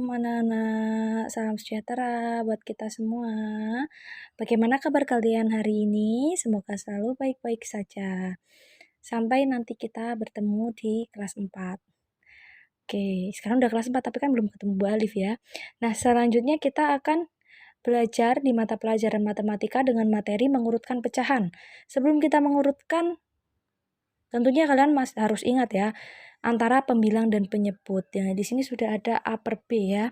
Assalamualaikum anak-anak, salam sejahtera buat kita semua. Bagaimana kabar kalian hari ini? Semoga selalu baik-baik saja. Sampai nanti kita bertemu di kelas 4. Oke, sekarang udah kelas 4 tapi kan belum ketemu Bu Alif ya. Nah, selanjutnya kita akan belajar di mata pelajaran matematika dengan materi mengurutkan pecahan. Sebelum kita mengurutkan, tentunya kalian harus ingat ya, antara pembilang dan penyebut. Ya, di sini sudah ada A per B ya.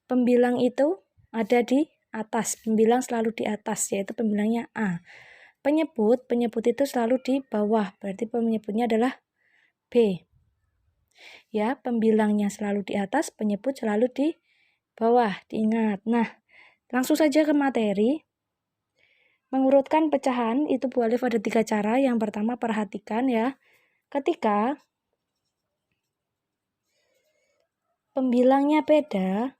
Pembilang itu ada di atas, pembilang selalu di atas, yaitu pembilangnya A. Penyebut itu selalu di bawah, berarti penyebutnya adalah B. Ya, pembilangnya selalu di atas, penyebut selalu di bawah, diingat. Nah, langsung saja ke materi. Mengurutkan pecahan, itu Bu Alif ada 3 cara. Yang pertama, perhatikan ya. Ketika pembilangnya beda,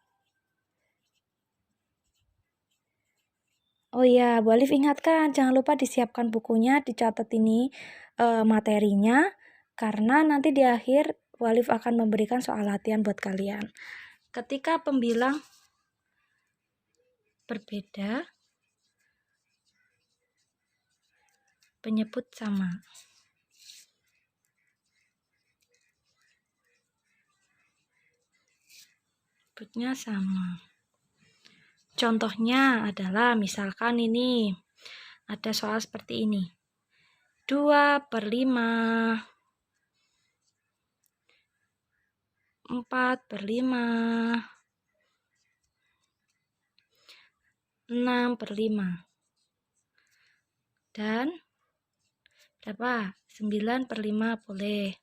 oh ya, Bu Alif ingatkan, jangan lupa disiapkan bukunya, dicatat ini materinya, karena nanti di akhir Bu Alif akan memberikan soal latihan buat kalian. Ketika pembilang berbeda, penyebut sama. Penyebutnya sama. Contohnya adalah misalkan ini, ada soal seperti ini. 2/5, 4/5, 6/5. Dan berapa? 9/5 boleh.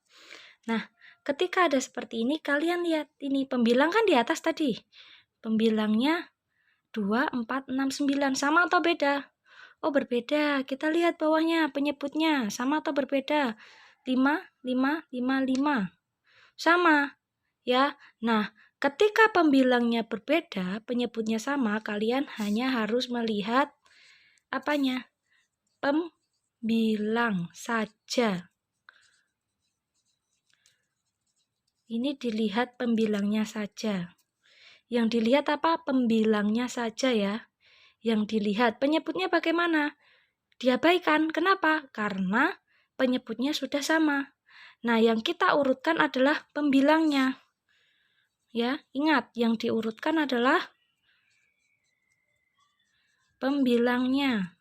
Nah, ketika ada seperti ini, kalian lihat ini, pembilang kan di atas tadi. Pembilangnya 2, 4, 6, 9. Sama atau beda? Oh, berbeda. Kita lihat bawahnya, penyebutnya. Sama atau berbeda? 5, 5, 5, 5. Sama. Ya. Nah, ketika pembilangnya berbeda, penyebutnya sama, kalian hanya harus melihat apanya? Pembilang saja. Ini dilihat pembilangnya saja. Yang dilihat apa? Pembilangnya saja ya. Yang dilihat penyebutnya bagaimana? Diabaikan. Kenapa? Karena penyebutnya sudah sama. Nah, yang kita urutkan adalah pembilangnya. Ya, ingat, yang diurutkan adalah pembilangnya.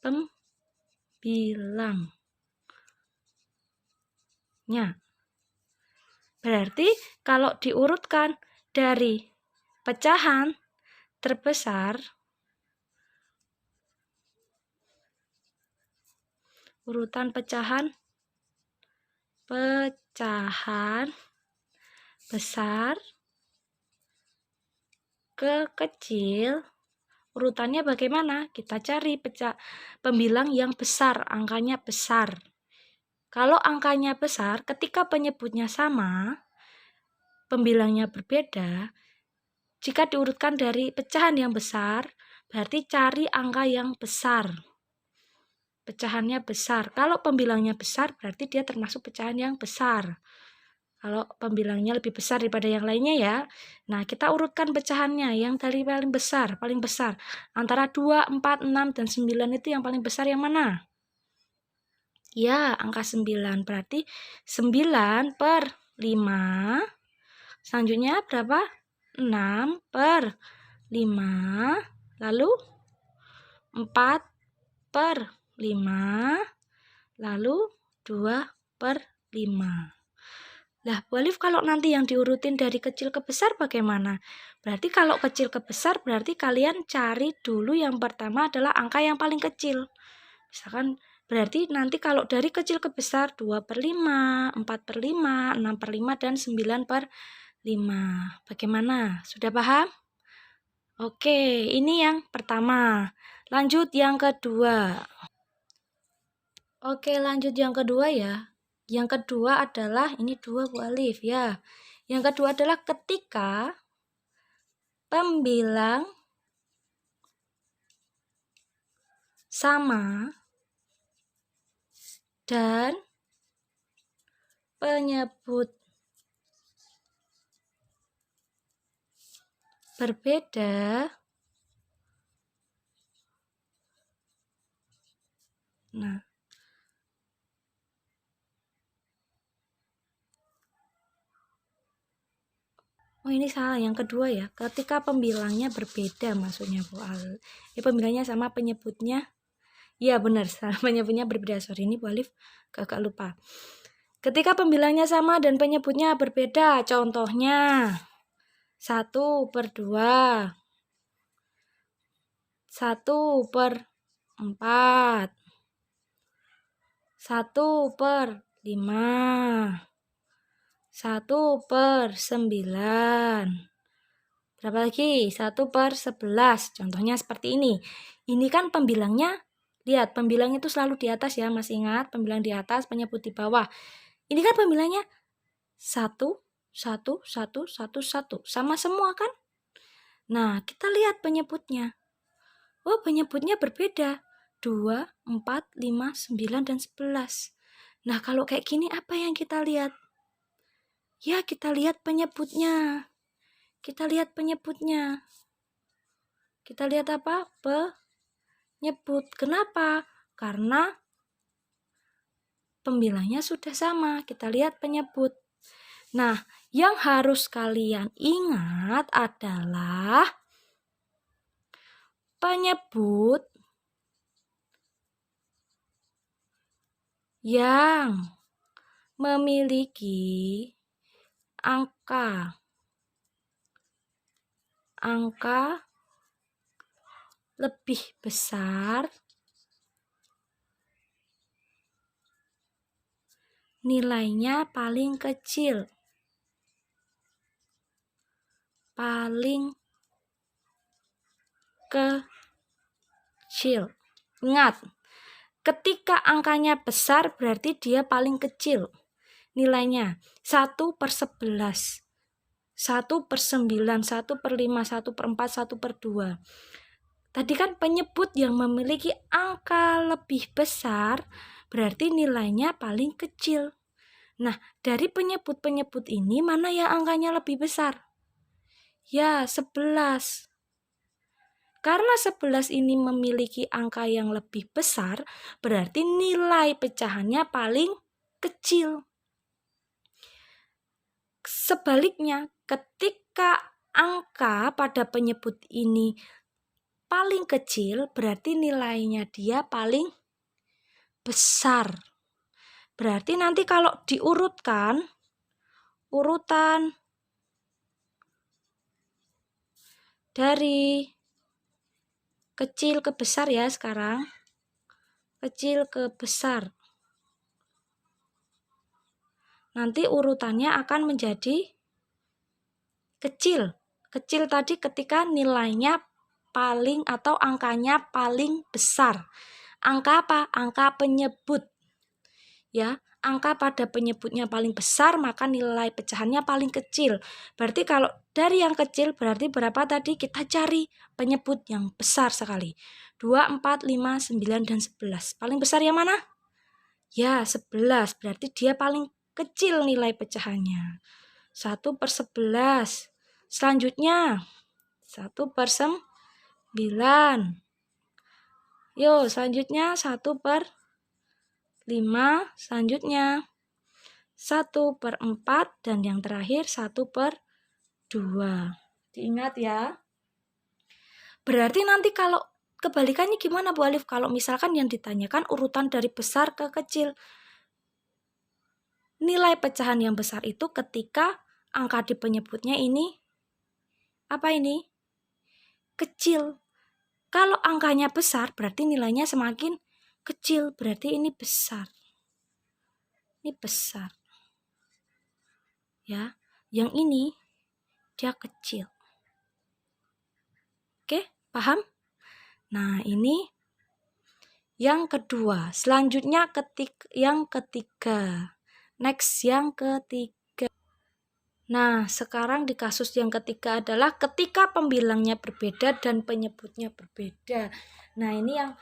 Pembilangnya. Berarti kalau diurutkan dari pecahan terbesar, urutan pecahan besar ke kecil, urutannya bagaimana? Kita cari pembilang yang besar, angkanya besar. Kalau angkanya besar, ketika penyebutnya sama, pembilangnya berbeda, jika diurutkan dari pecahan yang besar, berarti cari angka yang besar. Pecahannya besar. Kalau pembilangnya besar, berarti dia termasuk pecahan yang besar. Kalau pembilangnya lebih besar daripada yang lainnya ya. Nah, kita urutkan pecahannya yang dari paling besar. Antara 2, 4, 6, dan 9 itu yang paling besar yang mana? Ya, angka 9. Berarti 9/5. Selanjutnya berapa? 6/5. Lalu 4/5. Lalu 2/5. Lah, Bu Alif kalau nanti yang diurutin dari kecil ke besar bagaimana? Berarti kalau kecil ke besar berarti kalian cari dulu yang pertama adalah angka yang paling kecil. Misalkan berarti nanti kalau dari kecil ke besar 2/5, 4/5, 6/5, dan 9/5. Bagaimana? Sudah paham? Oke, ini yang pertama. Lanjut yang kedua. Oke, lanjut yang kedua ya. Yang kedua adalah, ini 2 Bu Alif ya. Yang kedua adalah ketika pembilang sama dan penyebut berbeda. Nah, oh ini salah, yang kedua ya. Ketika pembilangnya berbeda maksudnya Bu Al. Pembilangnya sama, penyebutnya. Iya benar, penyebutnya berbeda. Sorry, ini Bu Alif agak lupa. Ketika pembilangnya sama dan penyebutnya berbeda, contohnya 1/2, 1/4, 1/5, 1/9. Berapa lagi? 1/11. Contohnya seperti ini. Ini kan pembilangnya, lihat pembilang itu selalu di atas ya, masih ingat pembilang di atas, penyebut di bawah. Ini kan pembilangnya 1, 1, 1, 1, 1. Sama semua kan? Nah, kita lihat penyebutnya. Oh, penyebutnya berbeda. 2, 4, 5, 9, dan 11. Nah, kalau kayak gini apa yang kita lihat? Ya, kita lihat penyebutnya. Kita lihat penyebutnya. Kita lihat apa? Penyebut. Kenapa? Karena pembilangnya sudah sama. Kita lihat penyebut. Nah, yang harus kalian ingat adalah penyebut yang memiliki angka lebih besar nilainya paling kecil. Ingat, ketika angkanya besar berarti dia paling kecil nilainya. 1/11, 1/9, 1/5, 1/4, 1/2. Tadi kan penyebut yang memiliki angka lebih besar berarti nilainya paling kecil. Nah, dari penyebut-penyebut ini mana yang angkanya lebih besar? Ya, 11. Karena 11 ini memiliki angka yang lebih besar, berarti nilai pecahannya paling kecil. Sebaliknya, ketika angka pada penyebut ini paling kecil, berarti nilainya dia paling besar. Berarti nanti kalau diurutkan, urutan dari kecil ke besar ya sekarang. Kecil ke besar. Nanti urutannya akan menjadi kecil. Kecil tadi ketika nilainya paling atau angkanya paling besar. Angka apa? Angka penyebut. Ya, angka pada penyebutnya paling besar, maka nilai pecahannya paling kecil. Berarti kalau dari yang kecil berarti berapa tadi? Kita cari penyebut yang besar sekali. 2, 4, 5, 9, dan 11. Paling besar yang mana? Ya, 11. Berarti dia paling kecil nilai pecahannya. 1/11. Selanjutnya 1/9. Yuk, selanjutnya 1/5. Selanjutnya 1/4. Dan yang terakhir 1/2. Diingat ya. Berarti nanti kalau kebalikannya gimana Bu Alif? Kalau misalkan yang ditanyakan urutan dari besar ke kecil. Nilai pecahan yang besar itu ketika angka di penyebutnya ini apa ini? Kecil. Kalau angkanya besar berarti nilainya semakin kecil, berarti ini besar. Ini besar. Ya, yang ini dia kecil. Oke, paham? Nah, ini yang kedua. Selanjutnya yang ketiga. Next, yang ketiga. Nah, sekarang di kasus yang ketiga adalah ketika pembilangnya berbeda dan penyebutnya berbeda. Nah, ini yang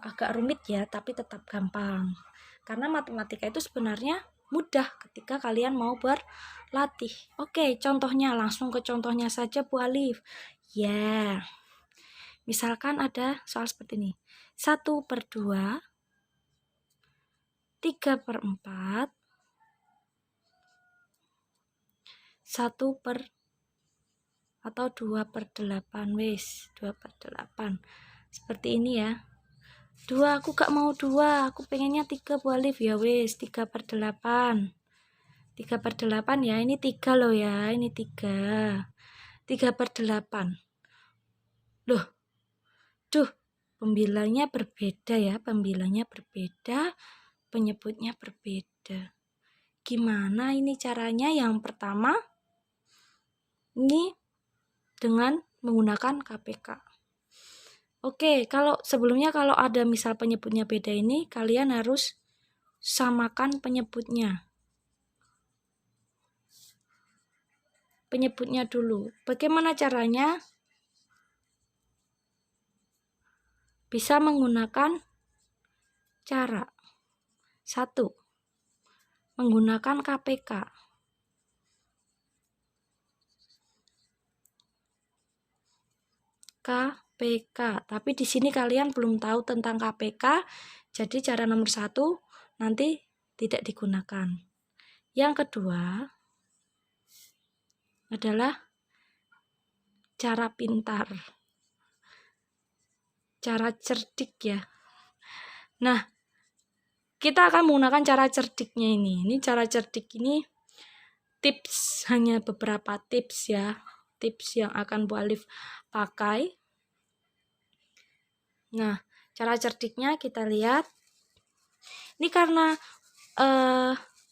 agak rumit ya, tapi tetap gampang. Karena matematika itu sebenarnya mudah ketika kalian mau berlatih. Oke, contohnya langsung ke contohnya saja Bu Alif. Ya, misalkan ada soal seperti ini. 1/2, 3/4, 1 atau 2/8, wis 2/8. Seperti ini ya. 2, aku gak mau 2, aku pengennya 3 Bu Alif, ya wis 3/8. 3/8 ya, ini 3 loh ya, ini 3. 3/8. Loh, duh, pembilangnya berbeda ya, pembilangnya berbeda, penyebutnya berbeda. Gimana ini caranya? Yang pertama, ini dengan menggunakan KPK. Oke, kalau sebelumnya kalau ada misal penyebutnya beda ini, kalian harus samakan penyebutnya. Penyebutnya dulu. Bagaimana caranya? Bisa menggunakan cara. 1. Menggunakan KPK. KPK. Tapi di sini kalian belum tahu tentang KPK, jadi cara nomor 1 nanti tidak digunakan. Yang kedua adalah cara pintar. Cara cerdik ya. Nah, kita akan menggunakan cara cerdiknya ini. Ini cara cerdik ini tips, hanya beberapa tips ya. Tips yang akan Bu Alif pakai. Nah, cara cerdiknya kita lihat. Ini karena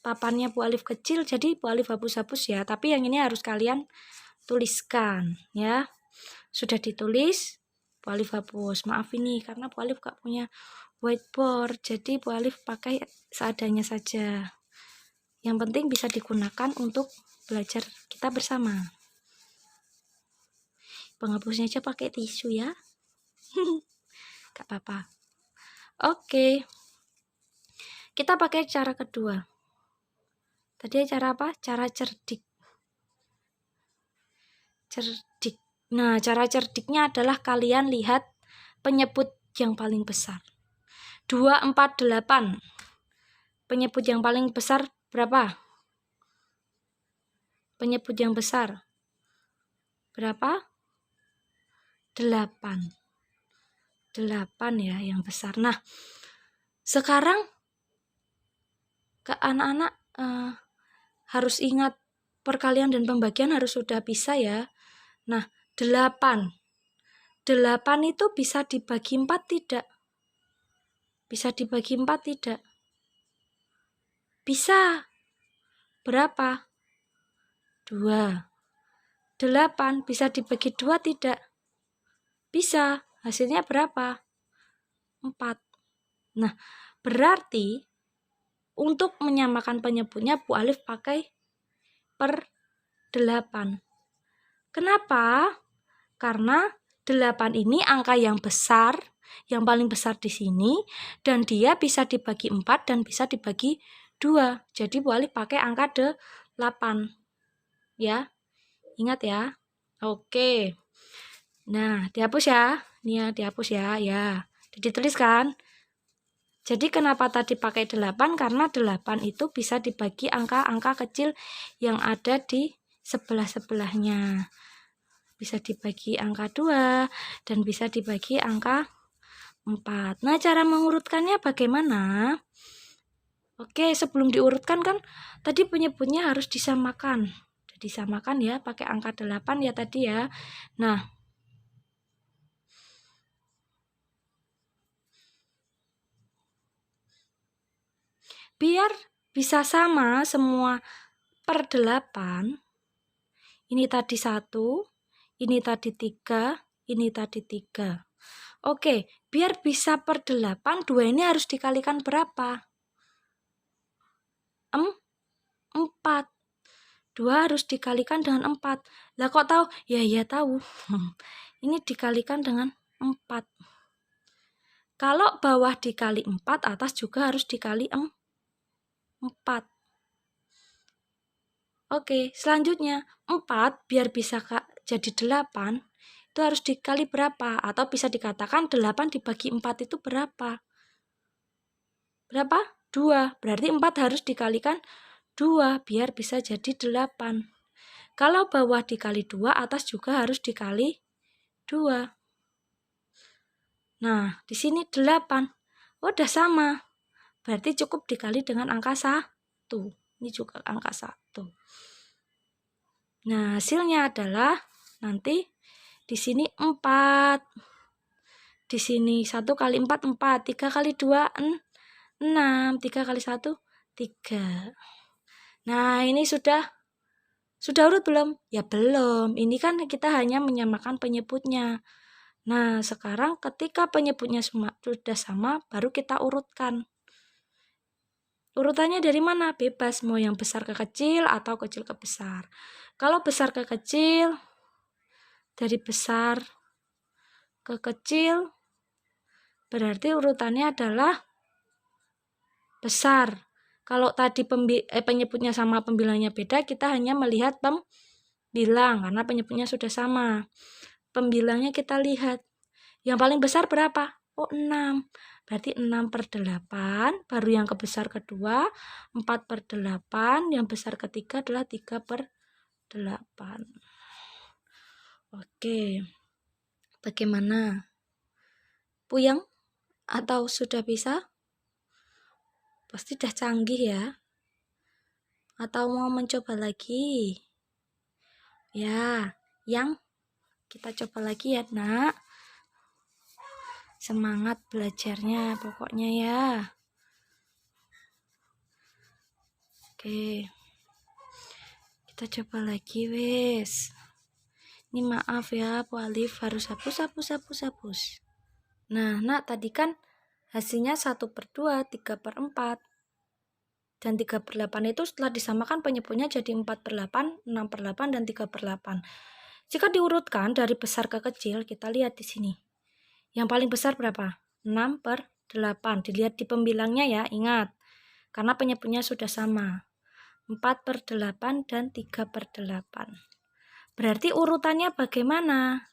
papannya Bu Alif kecil, jadi Bu Alif hapus-hapus ya. Tapi yang ini harus kalian tuliskan ya. Sudah ditulis, Bu Alif hapus. Maaf ini karena Bu Alif gak punya whiteboard, jadi Bu Alif pakai seadanya saja. Yang penting bisa digunakan untuk belajar kita bersama. Penghapusnya aja pakai tisu ya. Gak apa-apa. Oke. Kita pakai cara kedua. Tadi cara apa? Cara cerdik. Cerdik. Nah, cara cerdiknya adalah kalian lihat penyebut yang paling besar. 2/4/8. Penyebut yang paling besar berapa? Penyebut yang besar berapa? 8. 8 ya yang besar. Nah, sekarang ke anak-anak harus ingat perkalian dan pembagian harus sudah bisa ya. Nah, 8. 8 itu bisa dibagi 4 tidak? Bisa dibagi 4 tidak? Bisa. Berapa? 2. 8 bisa dibagi 2 tidak? Bisa. Hasilnya berapa? 4. Nah, berarti untuk menyamakan penyebutnya Bu Alif pakai per 8. Kenapa? Karena 8 ini angka yang besar, yang paling besar di sini, dan dia bisa dibagi 4 dan bisa dibagi 2. Jadi Bu Alif pakai angka 8. Ya, ingat ya. Oke. Nah, dihapus ya. Ini ya, dihapus ya. Ya, dituliskan. Jadi kenapa tadi pakai 8? Karena 8 itu bisa dibagi angka-angka kecil yang ada di sebelah-sebelahnya. Bisa dibagi angka 2 dan bisa dibagi angka 4. Nah, cara mengurutkannya bagaimana? Oke, sebelum diurutkan kan tadi penyebutnya harus disamakan. Disamakan ya, pakai angka 8 ya tadi ya. Nah, biar bisa sama semua per 8, ini tadi 1, ini tadi 3, ini tadi 3. Oke, biar bisa per 8, 2 ini harus dikalikan berapa? 4. 2 harus dikalikan dengan 4. Lah kok tahu? Ya tahu. Ini dikalikan dengan 4. Kalau bawah dikali 4, atas juga harus dikali 4. Oke, selanjutnya 4 biar bisa jadi 8 itu harus dikali berapa? Atau bisa dikatakan 8 dibagi 4 itu berapa? Berapa? 2. Berarti 4 harus dikalikan 2 biar bisa jadi 8. Kalau bawah dikali 2, atas juga harus dikali 2. Nah, di sini 8. Oh, udah sama. Berarti cukup dikali dengan angka 1. Ini juga angka 1. Nah, hasilnya adalah nanti di sini 4. Di sini 1 kali 4, 4. 3 kali 2, 6. 3 kali 1, 3. Nah, ini sudah urut belum? Ya belum. Ini kan kita hanya menyamakan penyebutnya. Nah, sekarang ketika penyebutnya sudah sama, baru kita urutkan. Urutannya dari mana? Bebas, mau yang besar ke kecil atau kecil ke besar. Kalau besar ke kecil, dari besar ke kecil, berarti urutannya adalah besar. Kalau tadi penyebutnya sama pembilangnya beda, kita hanya melihat pembilang, karena penyebutnya sudah sama. Pembilangnya kita lihat. Yang paling besar berapa? Oh, 6. Berarti 6/8, baru yang kebesar kedua, 4/8, yang besar ketiga adalah 3/8. Oke, bagaimana? Puyeng? Atau sudah bisa? Pasti udah canggih ya? Atau mau mencoba lagi? Ya, yang kita coba lagi ya, nak. Semangat belajarnya pokoknya ya. Oke, kita coba lagi wes. Ini maaf ya, Bu Alif harus hapus. Nah, nak tadi kan hasilnya 1/2, 3/4. Dan 3/8 itu setelah disamakan penyebutnya jadi 4/8, 6/8, dan 3/8. Jika diurutkan dari besar ke kecil, kita lihat di sini. Yang paling besar berapa? 6/8. Dilihat di pembilangnya ya, ingat. Karena penyebutnya sudah sama. 4/8 dan 3/8. Berarti urutannya bagaimana?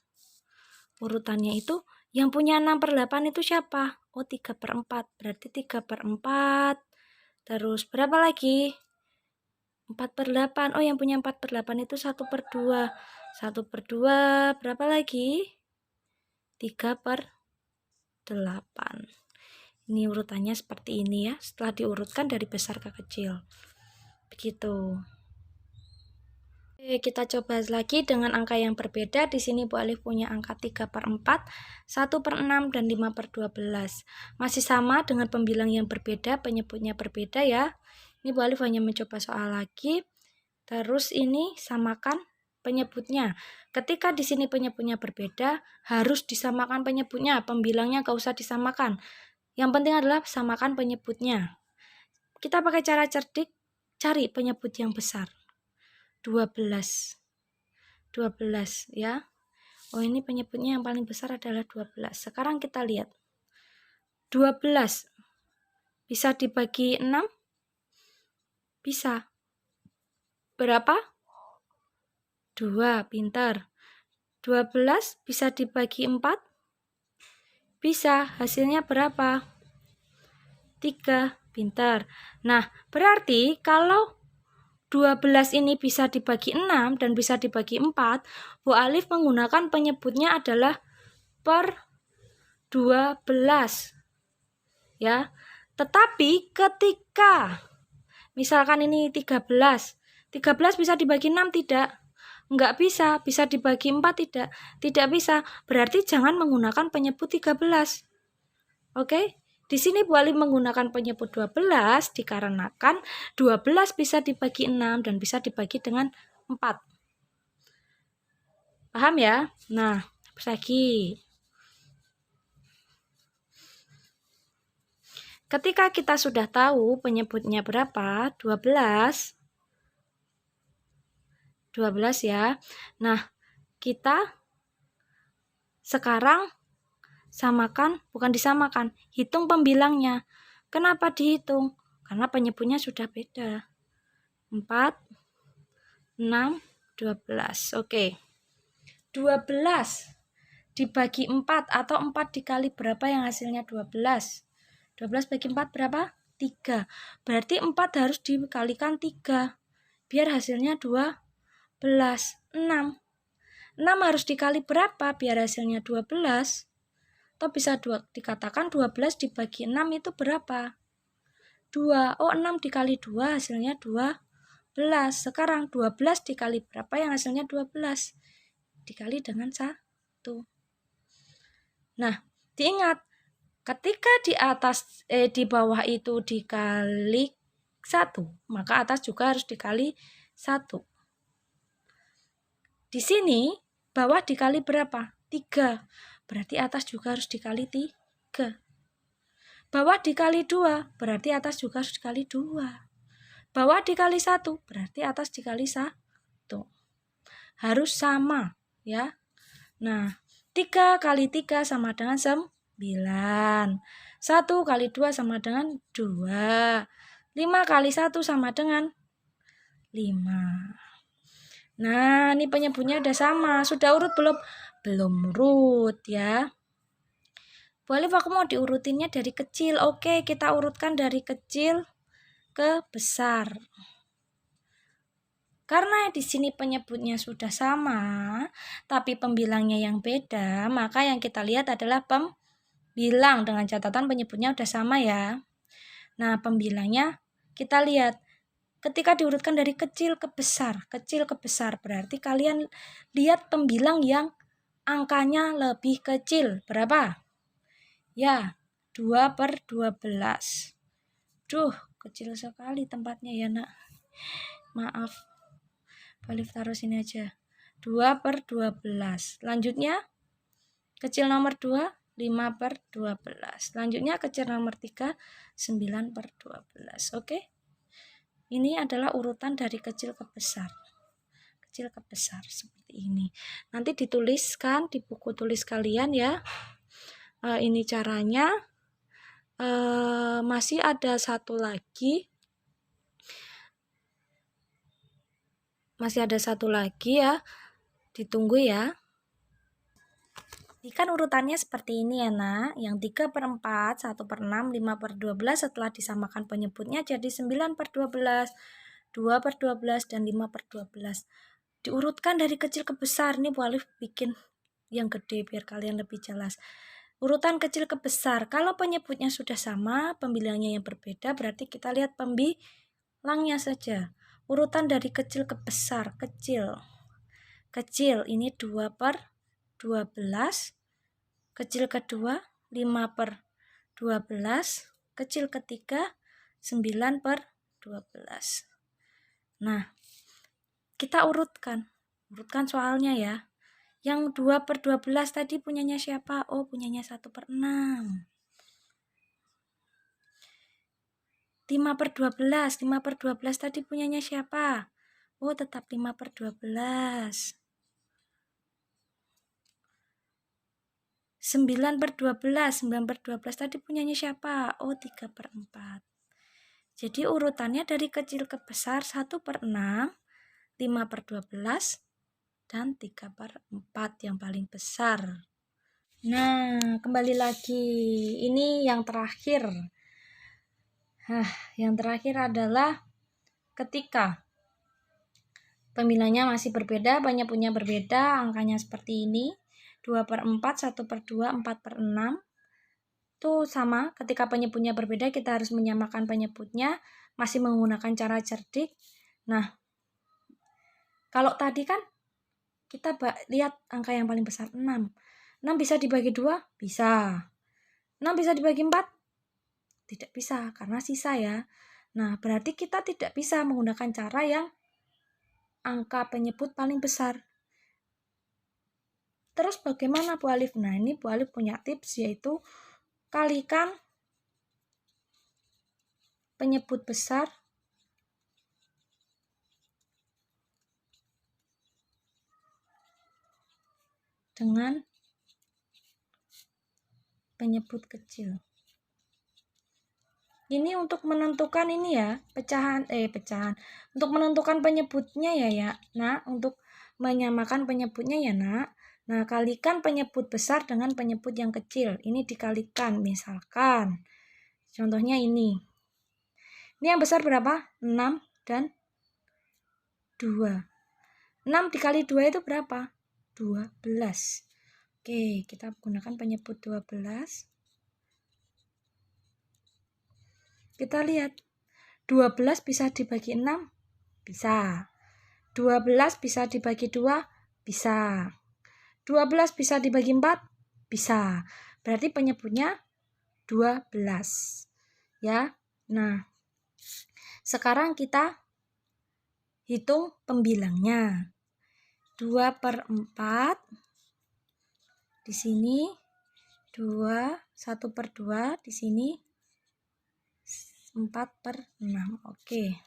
Urutannya itu yang punya 6/8 itu siapa? Oh, 3/4. Berarti 3/4. Terus berapa lagi? 4/8. Oh, yang punya 4/8 itu 1/2. 1/2 berapa lagi? 3/8. Ini urutannya seperti ini ya, setelah diurutkan dari besar ke kecil. Begitu. Oke, kita coba lagi dengan angka yang berbeda. Di sini Bu Alif punya angka 3/4, 1/6, dan 5/12. Masih sama dengan pembilang yang berbeda, penyebutnya berbeda ya. Ini Bu Alif hanya mencoba soal lagi. Terus ini samakan penyebutnya. Ketika di sini penyebutnya berbeda, harus disamakan penyebutnya. Pembilangnya gak usah disamakan. Yang penting adalah samakan penyebutnya. Kita pakai cara cerdik, cari penyebut yang besar. 12 ya. Oh, ini penyebutnya yang paling besar adalah 12. Sekarang kita lihat. 12 bisa dibagi 6? Bisa. Berapa? 2, pintar. 12 bisa dibagi 4? Bisa. Hasilnya berapa? 3, pintar. Nah, berarti kalau 12 ini bisa dibagi 6 dan bisa dibagi 4, Bu Alif menggunakan penyebutnya adalah per 12. Ya. Tetapi ketika misalkan ini 13 bisa dibagi 6 tidak? Enggak bisa. Bisa dibagi 4 tidak? Tidak bisa. Berarti jangan menggunakan penyebut 13. Oke? Di sini Bu Alif menggunakan penyebut 12 dikarenakan 12 bisa dibagi 6 dan bisa dibagi dengan 4. Paham ya? Nah, hapus lagi. Ketika kita sudah tahu penyebutnya berapa, 12 ya. Nah, kita sekarang samakan, bukan disamakan, hitung pembilangnya. Kenapa dihitung? Karena penyebutnya sudah beda. 4 6, 12. Oke. 12 dibagi 4 atau 4 dikali berapa yang hasilnya 12? 12 bagi 4 berapa? 3. Berarti 4 harus dikalikan 3. Biar hasilnya 12. 6. 6 harus dikali berapa biar hasilnya 12? Atau bisa dikatakan 12 dibagi 6 itu berapa? 2. Oh, 6 dikali 2 hasilnya 12. Sekarang 12 dikali berapa yang hasilnya 12? Dikali dengan 1. Nah, diingat ketika di bawah itu dikali 1, maka atas juga harus dikali 1. Di sini bawah dikali berapa? 3. Berarti atas juga harus dikali 3. Bawah dikali 2, berarti atas juga harus dikali 2. Bawah dikali 1, berarti atas dikali 1. Harus sama, ya. Nah, 3 kali 3 sama dengan 9. 1 kali 2 sama dengan 2. 5 kali 1 sama dengan 5. Nah, ini penyebutnya udah sama. Sudah urut belum? Belum urut, ya. Boleh aku mau diurutinnya dari kecil. Oke, kita urutkan dari kecil ke besar. Karena di sini penyebutnya sudah sama, tapi pembilangnya yang beda, maka yang kita lihat adalah pembilang dengan catatan penyebutnya sudah sama, ya. Nah, pembilangnya kita lihat ketika diurutkan dari kecil ke besar berarti kalian lihat pembilang yang angkanya lebih kecil. Berapa? Ya, 2/12. Duh, kecil sekali tempatnya ya, Nak. Maaf. Boleh taruh sini aja. 2/12. Lanjutnya, kecil nomor 2, 5/12. Lanjutnya, kecil nomor 3, 9/12. Oke? Ini adalah urutan dari kecil ke besar. Kecil ke besar, seperti ini. Nanti dituliskan di buku tulis kalian, ya. Ini caranya. Masih ada satu lagi. Ya. Ditunggu ya. Ini kan urutannya seperti ini ya, Nak. Yang 3/4, 1/6, 5/12 setelah disamakan penyebutnya jadi 9/12, 2/12, dan 5/12. Diurutkan dari kecil ke besar. Ini Bu Alif bikin yang gede biar kalian lebih jelas. Urutan kecil ke besar. Kalau penyebutnya sudah sama, pembilangnya yang berbeda, berarti kita lihat pembilangnya saja. Urutan dari kecil ke besar. Kecil ini 2/12. Kecil kedua 5/12. Kecil ketiga 9/12. Nah, kita urutkan soalnya ya. Yang 2/12 tadi punyanya siapa? Oh, punyanya 1/6. 5/12. 5/12 tadi punyanya siapa? Oh, tetap 5/12. 9/12. 9/12 tadi punyanya siapa? Oh, 3/4. Jadi urutannya dari kecil ke besar 1/6, 5/12, dan 3/4 yang paling besar. Nah, kembali lagi. Ini yang terakhir. Yang terakhir adalah ketika pembilangnya masih berbeda, penyebutnya berbeda, angkanya seperti ini. 2/4, 1/2, 4/6. Itu sama, ketika penyebutnya berbeda kita harus menyamakan penyebutnya, masih menggunakan cara cerdik. Nah, kalau tadi kan kita lihat angka yang paling besar 6. 6 bisa dibagi 2? Bisa. 6 bisa dibagi 4? Tidak bisa, karena sisa ya. Nah, berarti kita tidak bisa menggunakan cara yang angka penyebut paling besar. Terus bagaimana Bu Alif? Nah, ini Bu Alif punya tips, yaitu kalikan penyebut besar dengan penyebut kecil. Ini untuk menentukan ini ya, pecahan. Untuk menentukan penyebutnya ya, Nak. Untuk menyamakan penyebutnya ya, Nak. Nah, kalikan penyebut besar dengan penyebut yang kecil. Ini dikalikan, misalkan. Contohnya ini. Ini yang besar berapa? 6 dan 2. 6 dikali 2 itu berapa? 12. Oke, kita gunakan penyebut 12. Kita lihat. 12 bisa dibagi 6? Bisa. 12 bisa dibagi 2? Bisa. 12 bisa dibagi 4? Bisa. Berarti penyebutnya 12. Ya. Nah, sekarang kita hitung pembilangnya. 2/4. Di sini 2, 1/2 di sini 4/6. Oke.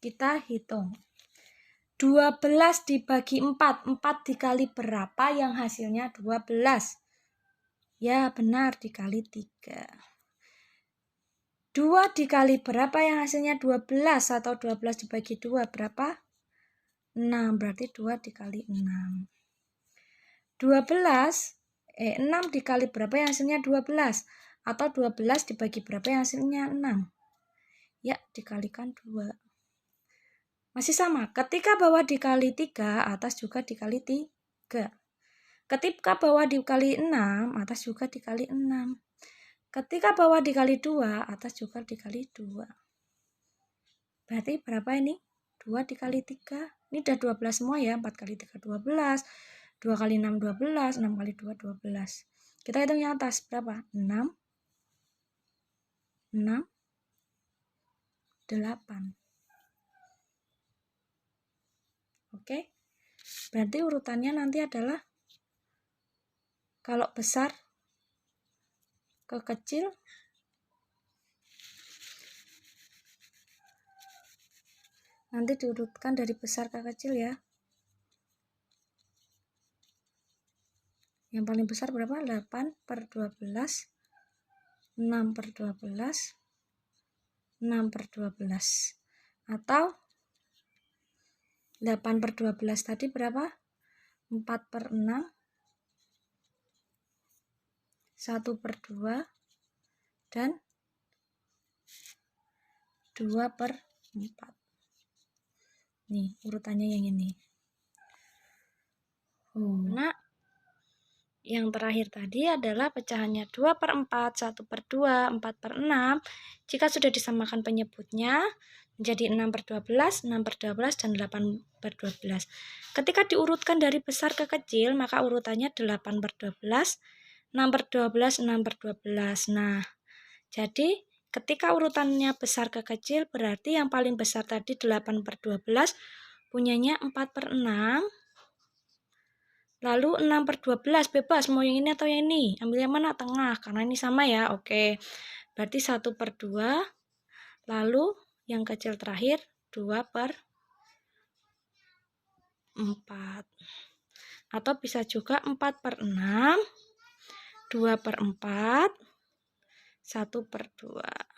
Kita hitung. 12 dibagi 4. 4 dikali berapa yang hasilnya 12? Ya, benar, dikali 3. 2 dikali berapa yang hasilnya 12? Atau 12 dibagi 2 berapa? 6, berarti 2 dikali 6. 6 dikali berapa yang hasilnya 12? Atau 12 dibagi berapa yang hasilnya 6? Ya, dikalikan 2. Masih sama, ketika bawah dikali 3, atas juga dikali 3. Ketika bawah dikali 6, atas juga dikali 6. Ketika bawah dikali 2, atas juga dikali 2. Berarti berapa ini? 2 dikali 3. Ini udah 12 semua ya, 4 kali 3, 12. 2 kali 6, 12. 6 kali 2, 12. Kita hitung yang atas, berapa? 6, 6, 8. Oke, berarti urutannya nanti adalah kalau besar ke kecil, nanti diurutkan dari besar ke kecil ya. Yang paling besar berapa? 8/12, 6/12, 6/12. Atau 8/12 tadi berapa? 4/6, 1/2, dan 2/4. Nih, urutannya yang ini. Nah, yang terakhir tadi adalah pecahannya 2/4, 1/2, 4/6. Jika sudah disamakan penyebutnya, menjadi 6/12, 6/12, dan 8/12. Ketika diurutkan dari besar ke kecil, maka urutannya 8/12, 6/12, 6/12. Nah, jadi ketika urutannya besar ke kecil, berarti yang paling besar tadi 8/12, punyanya 4/6. Lalu 6/12, bebas mau yang ini atau yang ini. Ambil yang mana? Tengah, karena ini sama ya. Oke, berarti 1/2. Lalu yang kecil terakhir 2/4. Atau bisa juga 4/6, 2/4, 1/2.